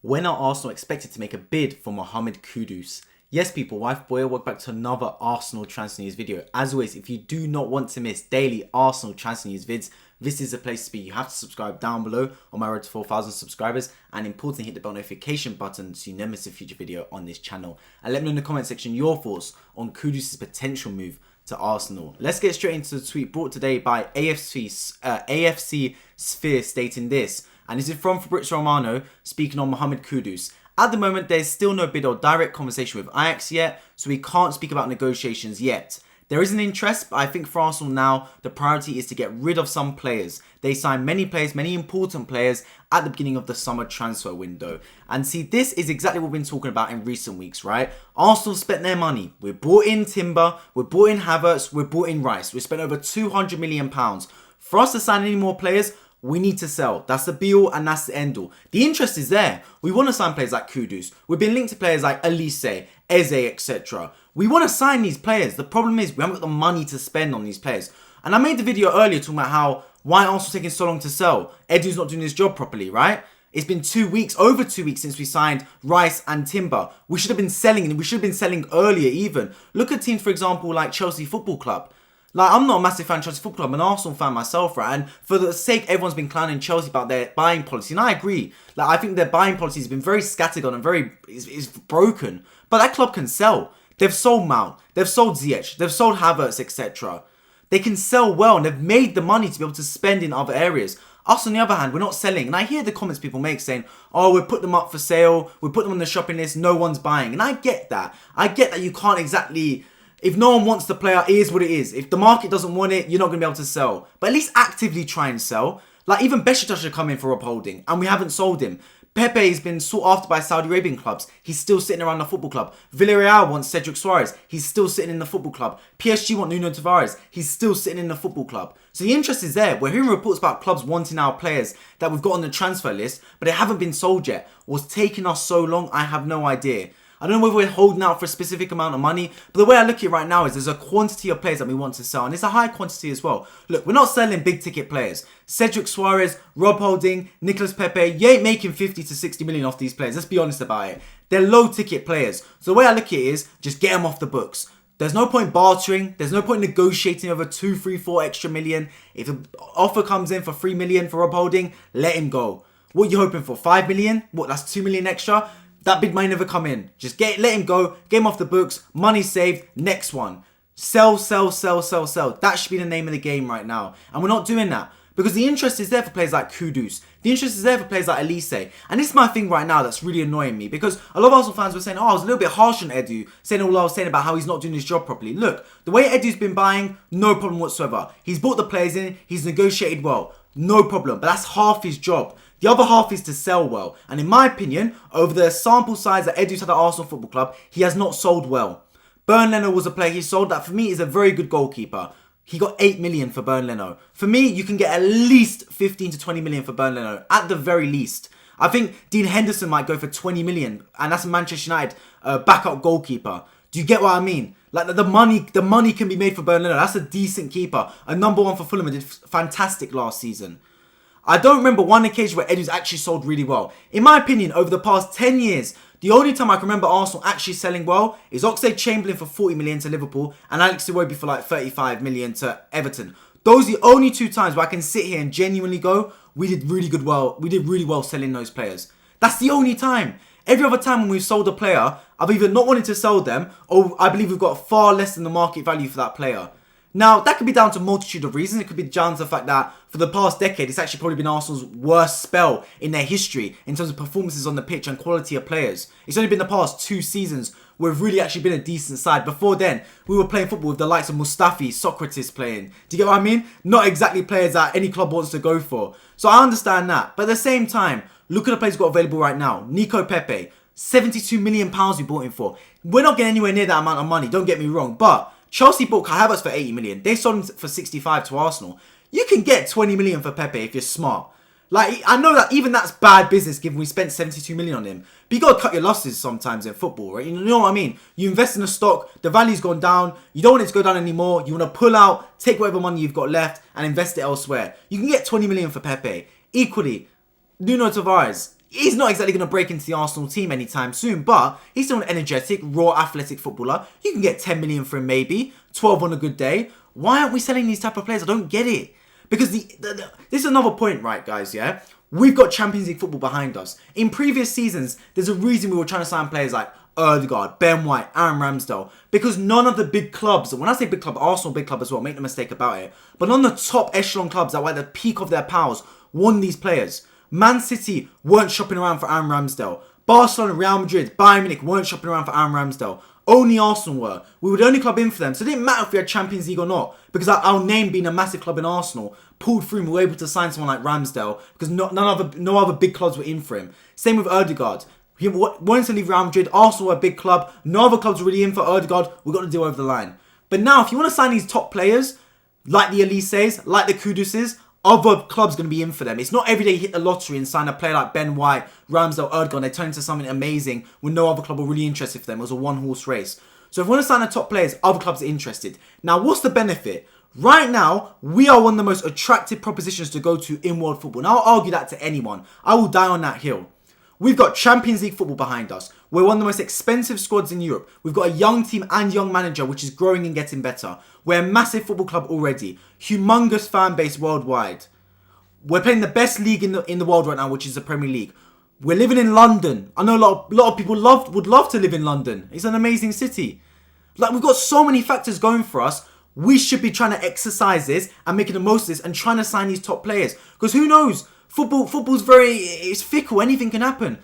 When are Arsenal expected to make a bid for Mohammed Kudus? Yes, people, wife boy, welcome back to another Arsenal transfer news video. As always, if you do not want to miss daily Arsenal transfer news vids, this is the place to be. You have to subscribe down below on my road to 4,000 subscribers, and importantly, hit the bell notification button so you never miss a future video on this channel. And let me know in the comment section your thoughts on Kudus' potential move to Arsenal. Let's get straight into the tweet brought today by AFC Sphere, stating this, and this is from Fabrizio Romano speaking on Mohammed Kudus. At the moment, there's still no bid or direct conversation with Ajax yet, so we can't speak about negotiations yet. There is an interest, but I think for Arsenal now, the priority is to get rid of some players. They signed many players, many important players at the beginning of the summer transfer window. And see, this is exactly what we've been talking about in recent weeks, right? Arsenal spent their money. We brought in Timber, we brought in Havertz, we brought in Rice. We spent over £200 million. For us to sign any more players, we need to sell. That's the be-all and that's the end-all. The interest is there. We want to sign players like Kudus. We've been linked to players like Elise, Eze, etc. We want to sign these players. The problem is we haven't got the money to spend on these players. And I made the video earlier talking about how why Arsenal taking so long to sell. Edu's not doing his job properly, right? It's been 2 weeks, over 2 weeks since we signed Rice and Timber. We should have been selling, and we should have been selling earlier even. Look at teams, for example, like Chelsea Football Club. Like, I'm not a massive fan of Chelsea Football Club. I'm an Arsenal fan myself, right? And for the sake, everyone's been clowning Chelsea about their buying policy. And I agree. Like, I think their buying policy has been very scattergun and is broken. But that club can sell. They've sold Mount. They've sold Ziyech. They've sold Havertz, etc. They can sell well, and they've made the money to be able to spend in other areas. Us, on the other hand, we're not selling. And I hear the comments people make saying, oh, we put them up for sale. We put them on the shopping list. No one's buying. And I get that. I get that you can't exactly... If no one wants the player, it is what it is. If the market doesn't want it, you're not going to be able to sell. But at least actively try and sell. Like, even Besiktas should come in for upholding, and we haven't sold him. Pepe has been sought after by Saudi Arabian clubs. He's still sitting around the football club. Villarreal wants Cedric Suarez. He's still sitting in the football club. PSG want Nuno Tavares. He's still sitting in the football club. So the interest is there. We're hearing reports about clubs wanting our players that we've got on the transfer list, but they haven't been sold yet. What's taking us so long, I have no idea. I don't know whether we're holding out for a specific amount of money, but the way I look at it right now is there's a quantity of players that we want to sell, and it's a high quantity as well. Look, we're not selling big ticket players. Cedric Suarez, Rob Holding, Nicolas Pepe, you ain't making 50 to 60 million off these players. Let's be honest about it. They're low ticket players. So the way I look at it is just get them off the books. There's no point bartering. There's no point negotiating over 2, 3, 4 extra million. If an offer comes in for 3 million for Rob Holding, let him go. What are you hoping for? 5 million? What, that's 2 million extra? That bid might never come in. Just let him go. Get him off the books. Money saved. Next one. Sell, sell, sell, sell, sell. That should be the name of the game right now. And we're not doing that. Because the interest is there for players like Kudus. The interest is there for players like Elise. And this is my thing right now that's really annoying me. Because a lot of Arsenal fans were saying, oh, I was a little bit harsh on Edu. Saying all I was saying about how he's not doing his job properly. Look, the way Edu's been buying, no problem whatsoever. He's brought the players in. He's negotiated well. No problem. But that's half his job. The other half is to sell well. And in my opinion, over the sample size that Edu's had at Arsenal Football Club, he has not sold well. Bernd Leno was a player he sold that for me is a very good goalkeeper. He got 8 million for Bernd Leno. For me, you can get at least 15 to 20 million for Bernd Leno. At the very least. I think Dean Henderson might go for 20 million. And that's a Manchester United backup goalkeeper. Do you get what I mean? Like the money can be made for Bernd Leno. That's a decent keeper. A number 1 for Fulham, did fantastic last season. I don't remember one occasion where Edu's actually sold really well. In my opinion, over the past 10 years, the only time I can remember Arsenal actually selling well is Oxlade-Chamberlain for 40 million to Liverpool and Alex Iwobi for like 35 million to Everton. Those are the only 2 times where I can sit here and genuinely go, we did really well selling those players. That's the only time. Every other time when we've sold a player, I've either not wanted to sell them or I believe we've got far less than the market value for that player. Now, that could be down to a multitude of reasons. It could be down to the fact that for the past decade, it's actually probably been Arsenal's worst spell in their history in terms of performances on the pitch and quality of players. It's only been the past 2 seasons where we've really actually been a decent side. Before then, we were playing football with the likes of Mustafi, Socrates playing. Do you get what I mean? Not exactly players that any club wants to go for. So I understand that. But at the same time, look at the players we've got available right now. Nico Pepe, £72 million we bought him for. We're not getting anywhere near that amount of money, don't get me wrong. But Chelsea bought Kai Havertz for 80 million. They sold him for 65 to Arsenal. You can get 20 million for Pepe if you're smart. Like, I know that even that's bad business given we spent 72 million on him. But you got to cut your losses sometimes in football, right? You know what I mean? You invest in a stock, the value's gone down, you don't want it to go down anymore, you want to pull out, take whatever money you've got left and invest it elsewhere. You can get 20 million for Pepe. Equally, Nuno Tavares, He's not exactly going to break into the Arsenal team anytime soon, but he's still an energetic, raw, athletic footballer. You can get 10 million for him maybe, 12 on a good day. Why aren't we selling these type of players? I don't get it. Because this is another point, right, guys, yeah? We've got Champions League football behind us. In previous seasons, there's a reason we were trying to sign players like Ødegaard, Ben White, Aaron Ramsdale. Because none of the big clubs, when I say big club, Arsenal big club as well, make no mistake about it. But none of the top echelon clubs that were at the peak of their powers won these players. Man City weren't shopping around for Aaron Ramsdale. Barcelona, Real Madrid, Bayern Munich weren't shopping around for Aaron Ramsdale. Only Arsenal were. We were the only club in for them. So it didn't matter if we had Champions League or not. Because our name being a massive club in Arsenal pulled through and we were able to sign someone like Ramsdale. Because no other big clubs were in for him. Same with Ødegaard. He wanted to leave Real Madrid. Arsenal were a big club. No other clubs were really in for Ødegaard. We got to deal over the line. But now, if you want to sign these top players, like the Elises, like the Kuduses, other clubs going to be in for them. It's not every day you hit the lottery and sign a player like Ben White, Ramsdale, Ødegaard, and they turn into something amazing when no other club were really interested for them. It was a one-horse race. So if we want to sign the top players, other clubs are interested. Now, what's the benefit? Right now, we are one of the most attractive propositions to go to in world football. And I'll argue that to anyone. I will die on that hill. We've got Champions League football behind us. We're one of the most expensive squads in Europe. We've got a young team and young manager, which is growing and getting better. We're a massive football club already. Humongous fan base worldwide. We're playing the best league in the world right now, which is the Premier League. We're living in London. I know a lot of people would love to live in London. It's an amazing city. Like, we've got so many factors going for us. We should be trying to exercise this and making the most of this and trying to sign these top players. Because who knows? Football's it's fickle. Anything can happen.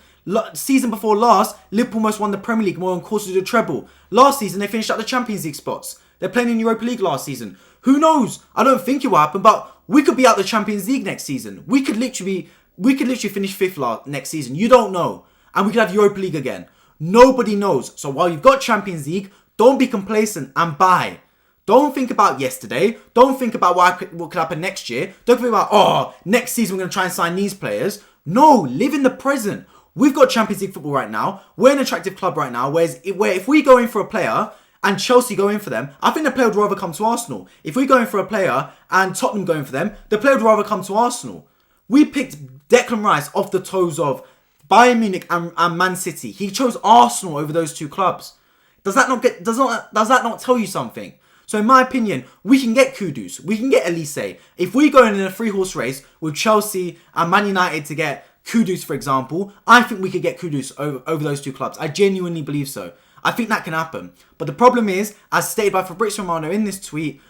Season before last, Liverpool almost won the Premier League, more on course to do the treble. Last season, they finished at the Champions League spots. They're playing in Europa League last season. Who knows? I don't think it will happen, but we could be out the Champions League next season. We could literally finish fifth next season. You don't know. And we could have Europa League again. Nobody knows. So while you've got Champions League, don't be complacent and buy. Don't think about yesterday. Don't think about what could happen next year. Don't think about, next season we're going to try and sign these players. No, live in the present. We've got Champions League football right now. We're an attractive club right now. Where if we go in for a player and Chelsea go in for them, I think the player would rather come to Arsenal. If we go in for a player and Tottenham go in for them, the player would rather come to Arsenal. We picked Declan Rice off the toes of Bayern Munich and Man City. He chose Arsenal over those two clubs. Does that not tell you something? So in my opinion, we can get Kudus. We can get Elise. If we go in a three-horse race with Chelsea and Man United to get Kudus, for example, I think we could get Kudus over those two clubs. I genuinely believe so. I think that can happen. But the problem is, as stated by Fabrizio Romano in this tweet,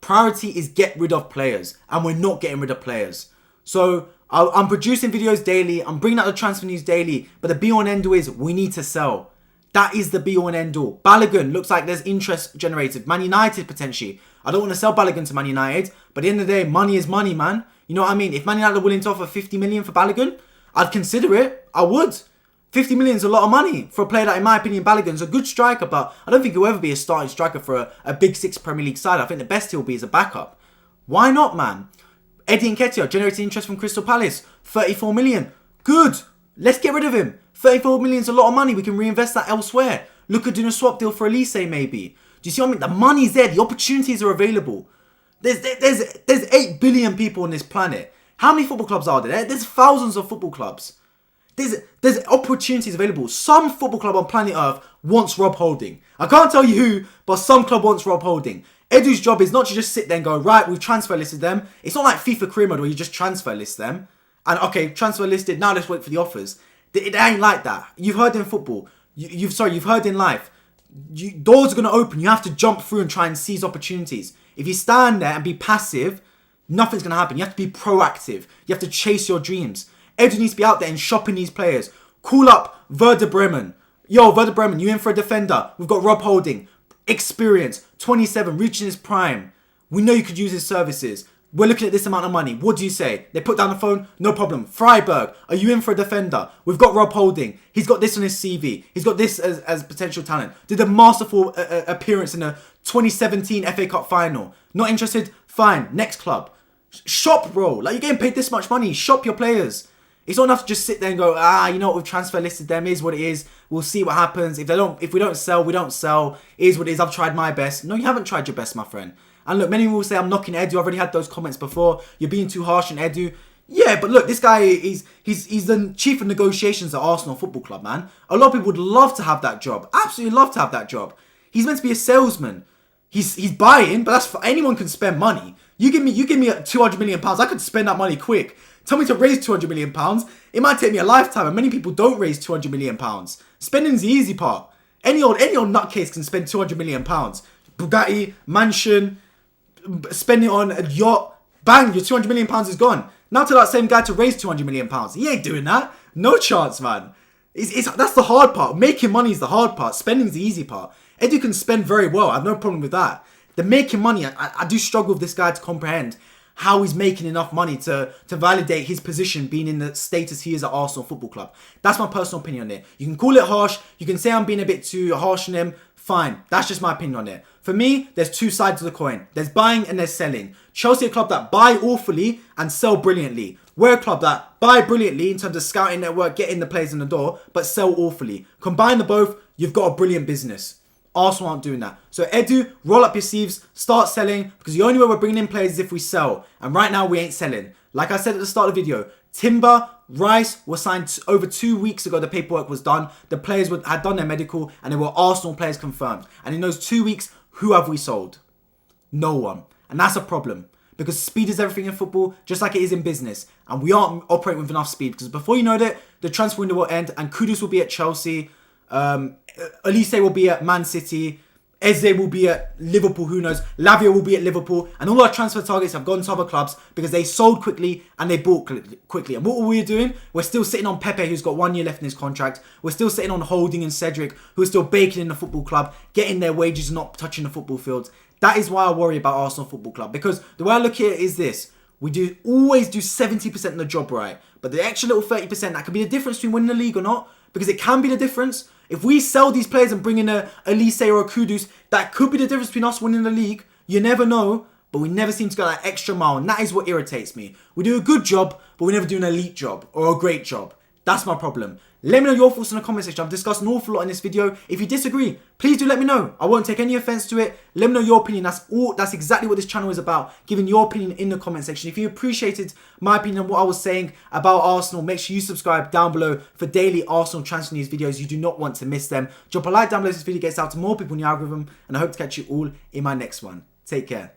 priority is get rid of players. And we're not getting rid of players. So I'm producing videos daily. I'm bringing out the transfer news daily. But the be-all and end-all is we need to sell. That is the be-all and end-all. Balogun looks like there's interest generated. Man United potentially. I don't want to sell Balogun to Man United. But at the end of the day, money is money, man. You know what I mean? If Man United are willing to offer 50 million for Balogun, I'd consider it. I would. 50 million is a lot of money for a player that, in my opinion, Balogun's a good striker. But I don't think he'll ever be a starting striker for a Big Six Premier League side. I think the best he'll be is a backup. Why not, man? Eddie Nketiah generating interest from Crystal Palace. 34 million. Good. Let's get rid of him. 34 million is a lot of money. We can reinvest that elsewhere. Look at doing a swap deal for Elise, maybe. Do you see what I mean? The money's there. The opportunities are available. There's 8 billion people on this planet. How many football clubs are there? There's thousands of football clubs. There's opportunities available. Some football club on planet Earth wants Rob Holding. I can't tell you who, but some club wants Rob Holding. Edu's job is not to just sit there and go, right, we've transfer listed them. It's not like FIFA career mode where you just transfer list them. And okay, transfer listed, now let's wait for the offers. It ain't like that. You've heard in football. You've heard in life. Doors are going to open. You have to jump through and try and seize opportunities. If you stand there and be passive, nothing's going to happen. You have to be proactive. You have to chase your dreams. Edu needs to be out there and shopping these players. Call up Werder Bremen. Yo, Werder Bremen, you in for a defender. We've got Rob Holding. Experience. 27, reaching his prime. We know you could use his services. We're looking at this amount of money. What do you say? They put down the phone. No problem. Freiburg, are you in for a defender? We've got Rob Holding. He's got this on his CV. He's got this as potential talent. Did a masterful appearance in the 2017 FA Cup final. Not interested? Fine. Next club. Shop, bro. Like, you're getting paid this much money. Shop your players. It's not enough to just sit there and go, you know what, we've transfer listed them. Is what it is. We'll see what happens. If we don't sell, we don't sell. It is what it is. I've tried my best. No, you haven't tried your best, my friend. And look, many people will say I'm knocking Edu. I've already had those comments before. You're being too harsh on Edu. Yeah, but look, this guy he's the chief of negotiations at Arsenal Football Club, man. A lot of people would love to have that job. Absolutely love to have that job. He's meant to be a salesman. He's buying, but that's for anyone can spend money. You give me £200 million, I could spend that money quick. Tell me to raise £200 million, it might take me a lifetime, and many people don't raise £200 million. Spending's the easy part. Any old nutcase can spend £200 million. Bugatti, mansion, spend it on a yacht, bang, your £200 million is gone. Now tell that same guy to raise £200 million. He ain't doing that. No chance, man. That's the hard part. Making money is the hard part. Spending's the easy part. Edu can spend very well. I have no problem with that. The making money, I do struggle with this guy to comprehend how he's making enough money to validate his position being in the status he is at Arsenal Football Club. That's my personal opinion on it. You can call it harsh. You can say I'm being a bit too harsh on him. Fine. That's just my opinion on it. For me, there's two sides of the coin. There's buying and there's selling. Chelsea are a club that buy awfully and sell brilliantly. We're a club that buy brilliantly in terms of scouting network, getting the players in the door, but sell awfully. Combine the both, you've got a brilliant business. Arsenal aren't doing that. So Edu, roll up your sleeves, start selling, because the only way we're bringing in players is if we sell. And right now we ain't selling. Like I said at the start of the video, Timber, Rice were signed over 2 weeks ago. The paperwork was done. The players had done their medical and they were Arsenal players confirmed. And in those 2 weeks, who have we sold? No one. And that's a problem. Because speed is everything in football, just like it is in business. And we aren't operating with enough speed. Because before you know it, the transfer window will end and Kudus will be at Chelsea. Elise will be at Man City. Eze will be at Liverpool, who knows. Lavia will be at Liverpool. And all our transfer targets have gone to other clubs because they sold quickly and they bought quickly. And what were we doing? We're still sitting on Pepe, who's got 1 year left in his contract. We're still sitting on Holding and Cedric, who are still baking in the football club, getting their wages and not touching the football fields. That is why I worry about Arsenal Football Club. Because the way I look at it is this. We always do 70% of the job right. But the extra little 30%, that could be the difference between winning the league or not. Because it can be the difference. If we sell these players and bring in a Elise or a Kudus, that could be the difference between us winning the league. You never know. But we never seem to go that extra mile. And that is what irritates me. We do a good job, but we never do an elite job or a great job. That's my problem. Let me know your thoughts in the comment section. I've discussed an awful lot in this video. If you disagree, please do let me know. I won't take any offense to it. Let me know your opinion. That's exactly what this channel is about. Giving your opinion in the comment section. If you appreciated my opinion on what I was saying about Arsenal, make sure you subscribe down below for daily Arsenal transfer news videos. You do not want to miss them. Drop a like down below if this video gets out to more people in the algorithm. And I hope to catch you all in my next one. Take care.